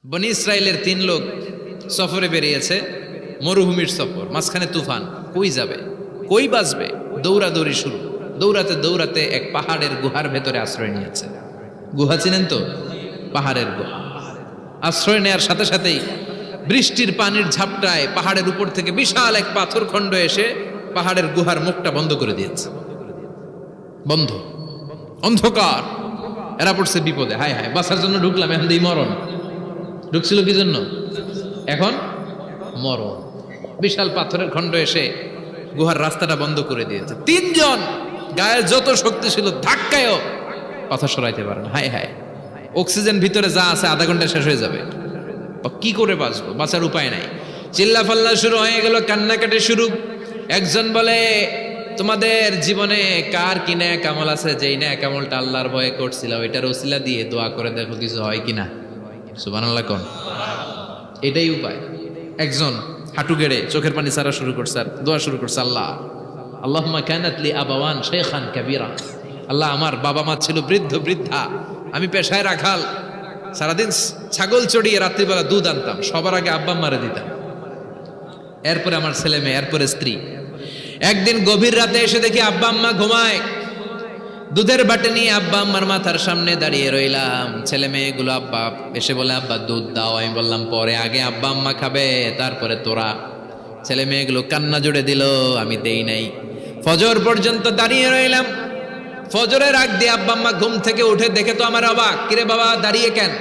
বনি ইসরায়েলের 3 লোক সফরে বেরিয়েছে, মরুভূমির সফর, মাঝখানে তুফান। কই যাবে, কই বাঁচবে, দৌড়াদৌড়ি শুরু। দৌড়াতে দৌড়াতে এক পাহাড়ের গুহার ভেতরে আশ্রয় নিয়েছে। গুহা চিনেন তো? পাহাড়ের গুহা। আশ্রয় নেওয়ার সাথে সাথেই বৃষ্টির পানির ঝাপটায় পাহাড়ের উপর থেকে বিশাল এক পাথর খণ্ড এসে পাহাড়ের গুহার মুখটা বন্ধ করে দিয়েছে। বন্ধ, অন্ধকার। এরা পড়ছে বিপদে। হায় হায়, বাঁচার জন্য ঢুকলাম, এখন দিই মরণ। ঢুকছিল কি জন্য? এখন মরণ। বিশাল পাথরের খণ্ড এসে গুহার রাস্তাটা বন্ধ করে দিয়েছে। 3 জন গায়ের যত শক্তি ছিল ধাক্কায়ও পাথর সরাইতে পারে না। হায় হায়, অক্সিজেন ভিতরে যা আছে আধা ঘন্টা শেষ হয়ে যাবে। কি করে বাঁচবো? বাঁচার উপায় নাই। চিল্লা ফাল্লা শুরু হয়ে গেল, কান্নাকাটি শুরু। একজন বলে, তোমাদের জীবনে কার কি ন্যাক আমল আছে, যেই ন্যাক আমলটা আল্লাহর ভয়ে করছিল ওইটার ওসিলা দিয়ে দোয়া করে দেখো কিছু হয় কিনা। সুবহানাল্লাহ কোন? এটাই উপায়। একজন হাঁটু গেড়ে চোখের পানি ছাড়া শুরু করছে আর দোয়া শুরু করছে, আল্লাহ আল্লাহুম্মা কানাত লি আবাওয়ান শাইখান কাবীরা। আল্লাহ, আমার বাবা মা ছিল বৃদ্ধ বৃদ্ধা, আমি পেশায় রাখাল, সারাদিন ছাগল চড়িয়ে রাত্রিবেলা দুধ আনতাম, সবার আগে আব্বা আম্মারে দিতাম, এরপরে আমার ছেলে মেয়ে, এরপরে স্ত্রী। একদিন গভীর রাতে এসে দেখি আব্বা আম্মা ঘুমায়। দুধের বাটি নিয়ে আব্বা আম্মার মাথার সামনে দাঁড়িয়ে রইলাম। ছেলে মেয়েগুলো আব্বা এসে বলে, আব্বা দুধ দাও। আমি বললাম পরে, আগে আব্বা আম্মা খাবে, তারপরে তোরা। ছেলে মেয়েগুলো কান্না জুড়ে দিল, আমি দেই নাই। ফজর পর্যন্ত দাঁড়িয়ে রইলাম। ফজরের আগ দিয়ে আব্বা আম্মা ঘুম থেকে উঠে দেখে তো আমার অবাক, কিরে বাবা দাঁড়িয়ে কেন?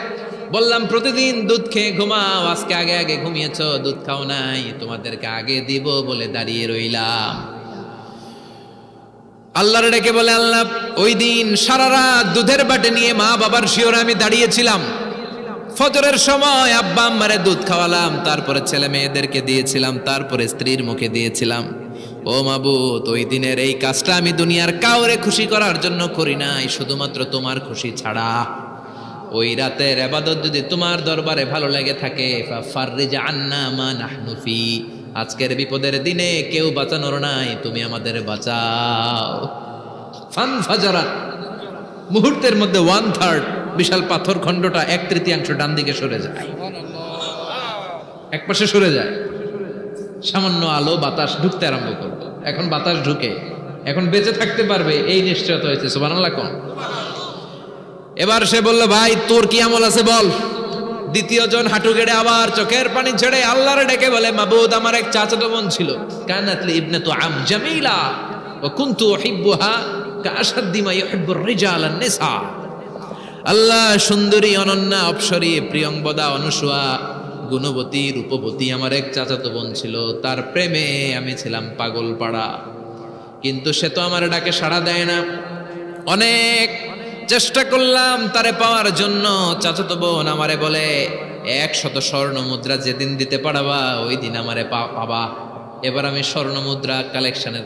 বললাম প্রতিদিন দুধ খেয়ে ঘুমাও, আজকে আগে আগে ঘুমিয়েছো, দুধ খাও নাই, তোমাদেরকে আগে দিব বলে দাঁড়িয়ে রইলাম। আল্লাহর ডেকে বলে, আল্লাহ ওই দিন সারা রাত দুধের বাটি নিয়ে মা বাবার শিওরে আমি দাঁড়িয়েছিলাম। ফজরের সময় আব্বা আম্মারে দুধ খাওয়ালাম, তারপরে ছেলে মেয়েদেরকে দিয়েছিলাম, তারপরে স্ত্রীর মুখে দিয়েছিলাম। ও মাবুদ, ওই দিনের এই কাজটা আমি দুনিয়ার কাউরে খুশি করার জন্য করি নাই, শুধুমাত্র তোমার খুশি ছাড়া। ওই রাতের ইবাদত যদি তোমার দরবারে ভালো লেগে থাকে, ফাফাররিজ আন্না মা নাহনু ফি, আজকের বিপদের দিনে কেউ বাঁচানোর নাই, তুমি আমাদের বাঁচাও। ফানফাজারাত, মুহূর্তের মধ্যে 1/3 বিশাল পাথর খণ্ডটা 1/3 ডান দিকে সরে যায়, এক পাশে সরে যায়। সামান্য আলো বাতাস ঢুকতে আরম্ভ করবে। এখন বাতাস ঢুকে, এখন বেঁচে থাকতে পারবে এই নিশ্চয়তা হয়েছে। সুবহানাল্লাহ কোন? এবার সে বলল, ভাই তোর কি আমল আছে বল। দ্বিতীয় জন হাঁটু গেড়ে আবার চোখের পানি ছেড়ে আল্লাহর ডেকে বলে, মাবুদ আমার এক চাচাতো বোন ছিল, কানাত লি ইবনাতু আম জামিলা ওয়া কুনতু উহিব্বুহা কাআশাদ্দি মা ইউহিব্বুর রিজাল আন-নিসা। আল্লাহ, সুন্দরী, অনন্যা, অপ্সরী, প্রিয়ংবদা, অনুসুয়া, গুণবতী, রূপবতী আমার এক চাচাতো বোন ছিল, তার প্রেমে আমি ছিলাম পাগল পাড়া, কিন্তু সে তো আমার ডাকে সাড়া দেয় না। অনেক চেষ্টা করলাম তারে পাওয়ার জন্য। চাচাতো বোন আমারে বলে, 100 স্বর্ণ মুদ্রা যেদিন দিতে পারবা ওই দিন আমারে পাবা। এবার আমি স্বর্ণ মুদ্রা কালেকশনের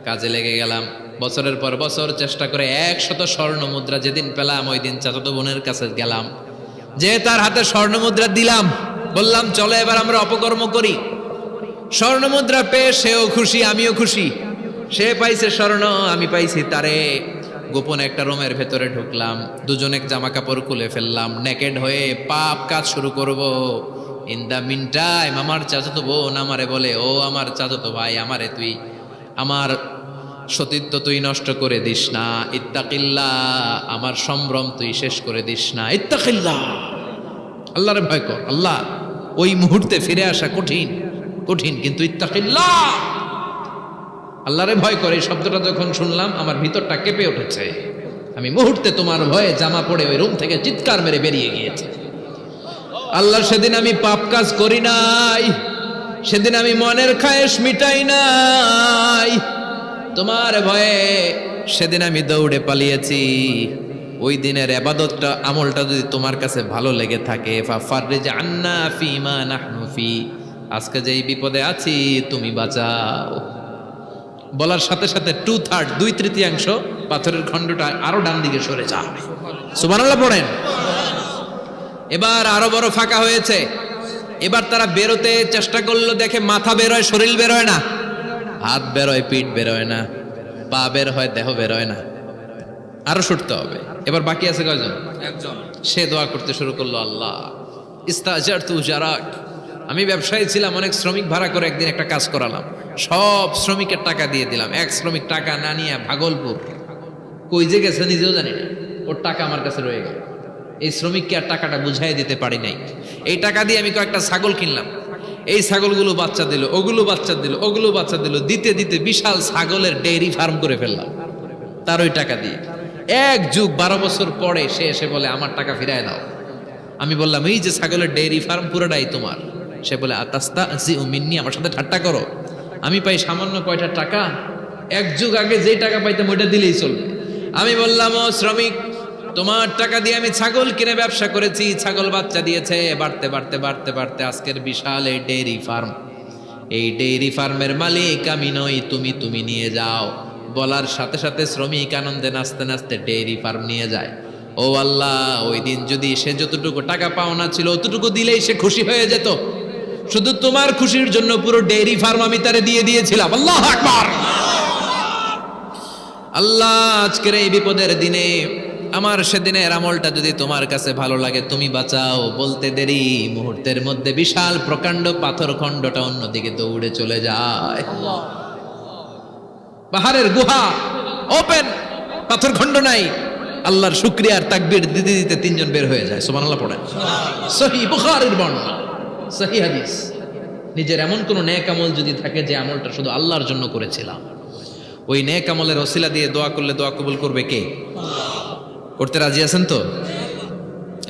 কাজে লেগে গেলাম। বছরের পর বছর চেষ্টা করে 100 স্বর্ণ মুদ্রা যেদিন পেলাম ওই দিন চাচাতো বোনের কাছে গেলাম, যে তার হাতে স্বর্ণ মুদ্রা দিলাম, বললাম চলো এবার আমরা অপকর্ম করি। স্বর্ণ মুদ্রা পেয়ে সেও খুশি, আমিও খুশি। সে পাইছে স্বর্ণ, আমি পাইছি তারে। গোপন একটা রুমের ভেতরে ঢুকলাম, দুজনে জামা কাপড় খুলে ফেললাম, নেকেড হয়ে পাপ কাজ শুরু করব। ইন দা মিন টাইম আমার চাচাতো বোন আমারে বলে, ও আমার চাচাতো ভাই, আমারে তুই আমার সতীত্ব তুই নষ্ট করে দিস না, ইত্তাকিল্লাহ, আমার সম্ভ্রম তুই শেষ করে দিস না, ইত্তাকিল্লাহ, আল্লাহরে ভয় কর। আল্লাহ, ওই মুহূর্তে ফিরে আসা কঠিন কঠিন, কিন্তু ইত্তাকিল্লাহ, আল্লাহরে ভয় করে, এই শব্দটা যখন শুনলাম আমার ভিতরটা কেঁপে উঠেছে। আমি মুহূর্তে তোমার ভয়ে জামা পড়ে ওই রুম থেকে চিৎকার মেরে বেরিয়ে গিয়েছে। আল্লাহ, সেদিন আমি পাপ কাজ করি নাই, সেদিন আমি মনের খায়েশ মিটাই নাই, তোমার ভয়ে সেদিন আমি দৌড়ে পালিয়েছি। ওই দিনের ইবাদতটা, আমলটা যদি তোমার কাছে ভালো লেগে থাকে, ফাফাররিজ আন্না ফিমা নাহনু ফি, আজকে যেই বিপদে আছি তুমি বাঁচাও। বলার সাথে সাথে 2/3 2/3 পাথরের খণ্ডটা আরো ডান দিকে সরে যায়। সুবহানাল্লাহ পড়েন। এবার আরো বড় ফাঁকা হয়েছে। এবার তারা বেরোতে চেষ্টা করলো, দেখে মাথা বেরোয়, শরীর বেরোয় না, হাত বেরোয়, পিঠ বেরোয় না, পা বের হয়, দেহ বেরোয় না, আরো ছুটতে হবে। এবার বাকি আছে কয়জন? একজন। সে দোয়া করতে শুরু করলো, আল্লাহ ইস্তাজারতু উজারাক, আমি ব্যবসায়ী ছিলাম, অনেক শ্রমিক ভাড়া করে একদিন একটা কাজ করালাম, সব শ্রমিকের টাকা দিয়ে দিলাম। এক শ্রমিক টাকা না নিয়ে ভাগলপুর কই যে গেছে নিজেও জানি না, ওর টাকা আমার কাছে রয়ে গেল। এই শ্রমিককে আর টাকাটা বুঝাই দিতে পারি নাই। এই টাকা দিয়ে আমি কয়েকটা ছাগল কিনলাম, এই ছাগলগুলো বাচ্চা দিল, ওগুলো বাচ্চা দিল, ওগুলো বাচ্চা দিল, দিতে দিতে বিশাল ছাগলের ডেইরি ফার্ম করে ফেললাম তার ওই টাকা দিয়ে। এক যুগ 12 বছর পরে সে এসে বলে আমার টাকা ফিরায় দাও। আমি বললাম এই যে ছাগলের ডেইরি ফার্ম পুরোটাই তোমার। সে বলে আতাস্তা জি মিন্নি, আমার সাথে ঠাট্টা করো? আমি পাই সামান্য কয়টা টাকা, এক যুগ আগে যেই টাকা পাইতাম ওইটা দিলেই চলবে। আমি বললাম ও শ্রমিক, তোমার টাকা দিয়ে আমি ছাগল কিনে ব্যবসা করেছি, ছাগল বাচ্চা দিয়েছে, বাড়তে বাড়তে বাড়তে বাড়তে আজকের বিশাল এই ডেইরি ফার্ম। এই ডেইরি ফার্মের মালিক আমি নই, তুমি নিয়ে যাও। বলার সাথে সাথে শ্রমিক আনন্দে নাচতে নাচতে ডেইরি ফার্ম নিয়ে যায়। ও আল্লাহ, ওই দিন যদি সে যতটুকু টাকা পাওনা ছিল অতটুকু দিলেই সে খুশি হয়ে যেত। শুধু তোমার খুশির জন্য পুরো ডেইরি ফার্ম আমি তারে দিয়ে দিয়েছিলাম। আল্লাহু আকবার। আল্লাহ, আজকের এই বিপদের দিনে আমার সেদিনের আমলটা যদি তোমার কাছে ভালো লাগে তুমি বাঁচাও। বলতে দেরি, মুহূর্তের মধ্যে বিশাল প্রকাণ্ড পাথর খণ্ডটা অন্যদিকে দৌড়ে চলে যায়। পাহাড়ের গুহা ওপেন, পাথর খণ্ড নাই। আল্লাহর শুকরিয়ার তাকবীর দিতে দিতে 3 জন বের হয়ে যায়। সুবহানাল্লাহ পড়েন। সহিহ বুখারীর বর্ণনা, সহিহ হাদিস। নিজের এমন কোন নেক আমল যদি থাকে যে আমলটা শুধু আল্লাহর জন্য করেছিলাম, ওই নেক আমলের ওসিলা দিয়ে দোয়া করলে দোয়া কবুল করবে কে? করতে রাজি আছেন তো?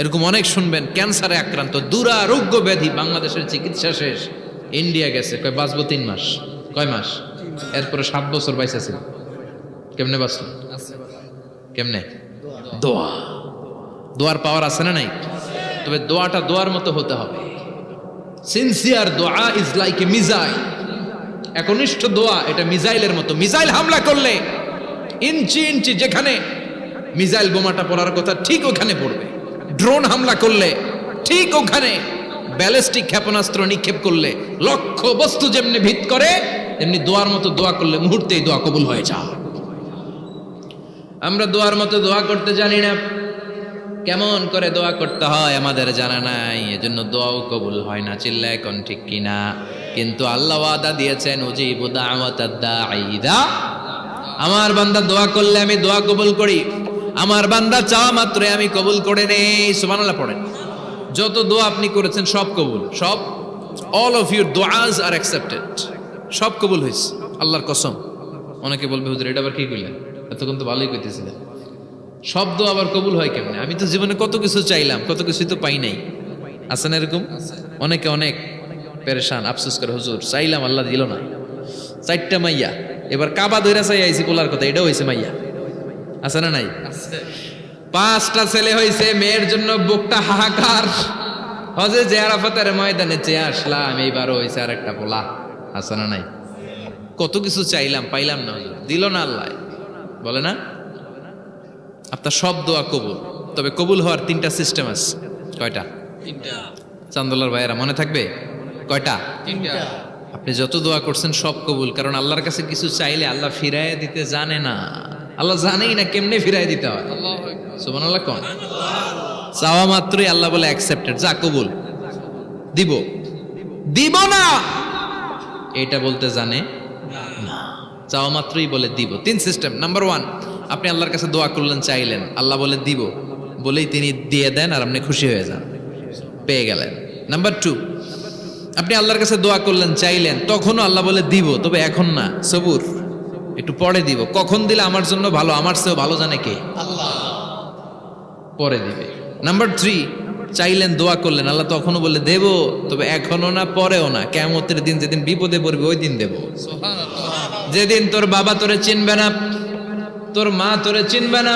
এরকম অনেক শুনবেন ক্যান্সারে আক্রান্ত, দুরারোগ্য ব্যাধি, বাংলাদেশের চিকিৎসা শেষ, ইন্ডিয়া গেছে, কয় বাঁচবো 3 মাস। কয় মাস? এরপরে 7 বছর বাইসা ছিল। কেমনে বাঁচলো? কেমনে? দোয়া। দোয়ার পাওয়ার আছে না নাই? তবে দোয়াটা দোয়ার মতো হতে হবে। সিনসিয়ার দোয়া ইজ লাইক এ মিসাইল। একনিষ্ঠ দোয়া এটা মিসাইলের মতো। মিসাইল হামলা করলে ইঞ্চি ইঞ্চি যেখানে মিসাইল বোমাটা পড়ার কথা ঠিক ওখানে পড়বে। ড্রোন হামলা করলে ঠিক ওখানে, ব্যালিস্টিক ক্ষেপণাস্ত্র নিক্ষেপ করলে লক্ষ্য বস্তু যেমনি ভিত করে, এমনি দোয়ার মতো দোয়া করলে মুহূর্তেই দোয়া কবুল হয়ে যায়। আমরা দোয়ার মতো দোয়া করতে জানি না, কেমন করে দোয়া করতে হয় আমাদের জানা নাই, এজন্য দোয়াও কবুল হয় না। চিল্লায় কোন ঠিক কিনা? কিন্তু আল্লাহ ওয়াদা দিয়েছেন উজিবু দাওয়াতাদ দাঈ ইযা, আমার বান্দা দোয়া করলে আমি দোয়া কবুল করি, আমার বান্দা চাওয়া মাত্রই আমি কবুল করে নেই। সুবহানাল্লাহ পড়েন। যত দোয়া আপনি করেছেন সব কবুল, সব, অল অফ ইউর দোয়াজ আর অ্যাকসেপ্টেড, সব কবুল হয়েছে আল্লাহর কসম। অনেকে বলবে হুজুর এটা আবার কি কইলেন, এতক্ষণ তো ভালোই কইতেছিলেন, সব দোয়া আবার কবুল হয় কেমনে? আমি তো জীবনে কত কিছু চাইলাম, কত কিছুই তো পাই নাই। আছে না এরকম? অনেকে অনেক পেরেশান, আফসোস করে হুজুর চাইলাম আল্লাহ দিল না। 4টা মাইয়া, এবার কাবা ধইরা চাই আইছি পোলার কথা, এটাও হয়েছে মাইয়া। আছে না নাই? 5টা ছেলে হয়েছে, মেয়ের জন্য বুকটা হাহাকার। হজে যে আরাফাতের ময়দানে চেয়ে আসলাম, এইবারও হয়েছে আর একটা পোলা। আছে না নাই? কত কিছু চাইলাম, পাইলাম না, হুজুর দিল না আল্লাহ। বলে না আপনার সব দোয়া কবুল, তবে কবুল হওয়ার 3টা সিস্টেম আছে। কয়টা? 3টা। চান্দোলার ভাইয়েরা মনে থাকবে? কয়টা? 3টা। আপনি যত দোয়া করছেন সব কবুল, কারণ আল্লাহর কাছে কিছু চাইলে আল্লাহ ফিরায় দিতে জানে না। আল্লাহ জানেই না কেমনে ফিরায় দিতে হয়। সুবহানাল্লাহ কোন? চাওয়া মাত্রই আল্লাহ বলে অ্যাকসেপ্টেড, যা কবুল, দিব দিব না এটা বলতে জানে না, চাওয়া মাত্রই বলে দিব। 3 সিস্টেম। নাম্বার 1, আপনি আল্লাহর কাছে দোয়া করলেন, চাইলেন, আল্লাহ বলে দিব, বলেই তিনি দিয়ে দেন আর আপনি খুশি হয়ে যান, পেয়ে গেলেন। নাম্বার 2, আপনি আল্লাহর কাছে দোয়া করলেন, চাইলেন, তখনও আল্লাহ বলে দিব, তবে এখন না, সবুর, একটু পরে দিব। কখন দিলে আমার জন্য ভালো, আমার চেয়েও ভালো জানে কে? আল্লাহ, পরে দিবে। নাম্বার 3, চাইলেন, দোয়া করলেন, আল্লাহ তখনও বলে দেব, তবে এখনো না, পরেও না, কিয়ামতের দিন যেদিন বিপদে পড়বে ওই দিন দেব। যেদিন তোর বাবা তোরে চিনবে না, তোর মা তোরে চিনবে না,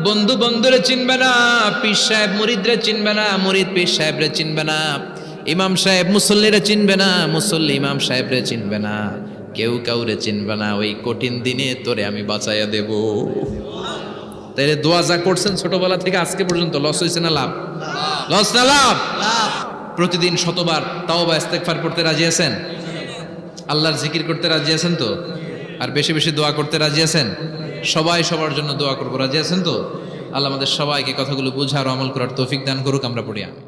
বন্ধু বন্ধুরে চিনবে না, পীর সাহেব মুরিদরে চিনবে না, মুরিদ পীর সাহেবরে চিনবে না, ইমাম সাহেব মুসল্লিরে চিনবে না, মুসল্লি ইমাম সাহেবরে চিনবে না, কেউ কাউরে চিনবে না। ওই কঠিন দিনে তোরে আমি বাঁচাইয়া দেব। তাইলে দোয়া যা করছেন ছোটবেলা থেকে আজকে পর্যন্ত, লস হয়েছে না লাভ? লস না লাভ? প্রতিদিন শতবার তাওবা ইস্তেগফার করতে রাজি আছেন? আল্লাহর জিকির করতে রাজি আছেন তো? আর বেশি বেশি দোয়া করতে রাজি আছেন? সবাই সবার জন্য দোয়া করবো, রাজি আছেন তো? আল্লাহ আমাদের সবাইকে কথাগুলো বুঝার ও আমল করার তৌফিক দান করুক। আমরা পড়ি আমিন।